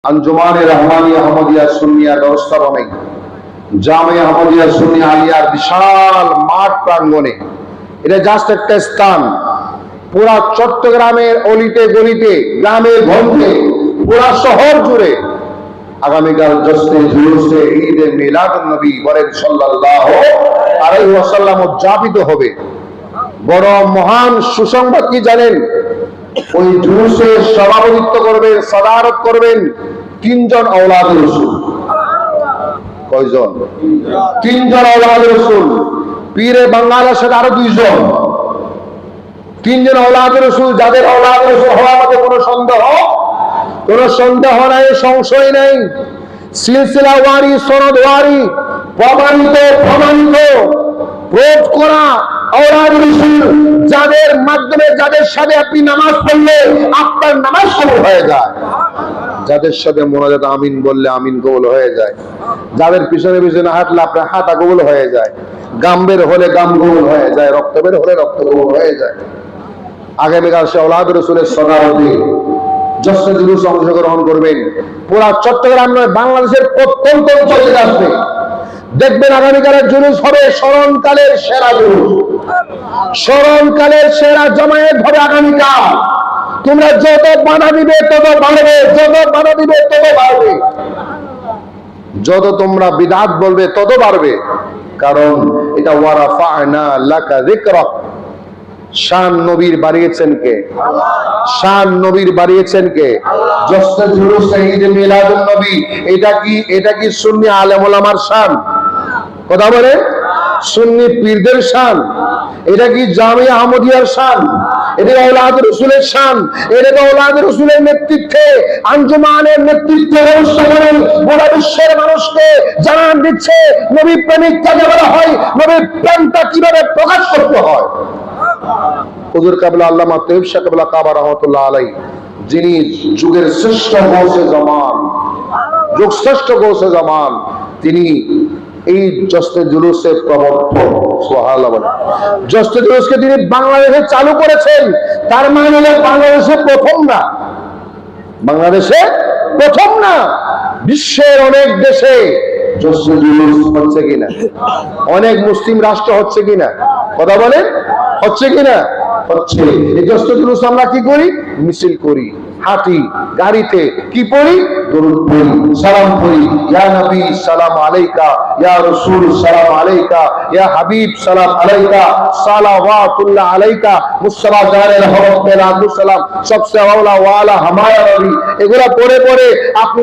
আঞ্জুমানে রহমানিয়া আহমদিয়া সুন্নিয়া ব্যবস্থাপনায় জামিয়া আহমদিয়া সুন্নিয়া আলিয়ার বিশাল মাঠ প্রাঙ্গণে, এটা জাস্ট একটা স্থান, পুরা চট্টগ্রামের অলিতে গলিতে, গ্রামে গঞ্জে, পুরা শহর জুড়ে আগামীকাল জশ্নে জুলুসে ঈদে মিলাদুন নবী বলেন সাল্লাল্লাহু আলাইহি ওয়াসাল্লাম উদযাপিত হবে। বড় মহান সুসংবাদ কি জানেন? ওই জুলুসে সভাপতিত্ব করবেন, সাদারত করবেন তিনজন আওলাদ রাসূল। কয়জন? তিনজন আওলাদ রাসূল। পীরে বাংলাদেশের আরো দুইজন, তিনজন আওলাদ রাসূল, যাদের আওলাদ রাসূল হওয়ার মধ্যে কোনো সন্দেহ নাই, সংশয় নাই। সিলসিলা ওয়ারি, সনদ ওয়ারি, প্রমাণিত প্রুফ করা আওলাদ রাসূল, যাদের মাধ্যমে, যাদের সাথে আপনি নামাজ পড়লে আপনার নামাজ কবুল হয়ে যায়, যাদের সাথে মোনাজাত আমিন বললে আমিন কবুল হয়ে যায়, যাদের পিছনে পিছনে হাঁটলে আপনার হাঁটা কবুল হয়ে যায়, গাম বের হলে গাম কবুল হয়ে যায়, রক্ত বের হলে রক্ত কবুল হয়ে যায়। আগামীকাল সে আওলাদ রাসূলের সদারতি জশ্নে জুলুস অংশগ্রহণ করবেন। পুরা চট্টগ্রাম নয়, বাংলাদেশের প্রত্যন্ত অঞ্চলে আসবে। দেখবেন আগামীকালের জুলুস হবে স্মরণকালের সেরা জুলুস, স্মরণকালের সেরা জামায়াত হবে আগামীকাল। তোমরা যত বাধা দিবে তত বাড়বে, যত বাধা দিবে তত বাড়বে, যত তোমরা বিদআত বলবে তত বাড়বে। কারণ এটা ওয়ারাফা'না লাকা যিকরাক, শান নবীর বাড়িয়েছেন কে? শান নবীর বাড়িয়েছেন কে? জশ্নে জুলুস ঈদে মিলাদুন নবী, এটা কি সুন্নি আলেম ওলামার শান? কথা বলে, সুন্নি পীরদের শান? এটা কি জামিয়া আহমদিয়ার শান? এটা আওলাদ রাসূলের শান? এটা তো আওলাদ রাসূলের নেতৃত্বে, আঞ্জুমানের নেতৃত্বে ব্যবস্থা করেন গোটা বিশ্বের মানুষকে জানান দিচ্ছে নবী প্রেমিক কাকে বলা হয়, নবীর প্রেমটা কিভাবে প্রকাশ করতে হয়। হুজুর কাবলা আল্লামা তৈয়ব শাহ কাবলা কাবা রাহমাতুল্লাহ আলাইহি, যিনি যুগের শ্রেষ্ঠ গৌসে জামান, যুগ শ্রেষ্ঠ গৌসে জামান, তিনি এই জশ্নে জুলুসের প্রবর্তক। সুবহানাল্লাহ বলেন। জশ্নে জুলুসকে তিনি বাংলাদেশে চালু করেছেন, তার মানে হলো বাংলাদেশে প্রথম না, বাংলাদেশে প্রথম না, বিশ্বের অনেক দেশে জশ্নে জুলুস হচ্ছে কিনা, অনেক মুসলিম রাষ্ট্র হচ্ছে কিনা, কথা বলেন, হচ্ছে কিনা? হচ্ছে। এই জশ্নে জুলুস আমরা কি করি? মিছিল করি, হাঁটি, গাড়িতে কি পড়ি? দরুদ পড়ি, সালাম পড়ি, ইয়া নবী সালাম আলাইকা, ইয়া রাসূল সালাম আলাইকা, ইয়া হাবিব সালাম আলাইকা, সালাওয়াতুল্লাহ আলাইকা, মুস্তাফা জানের হক পে লাখো সালাম, সবসে আওলা ওয়ালা হামারা নবী। এগুলা পড়ে পড়ে আপনি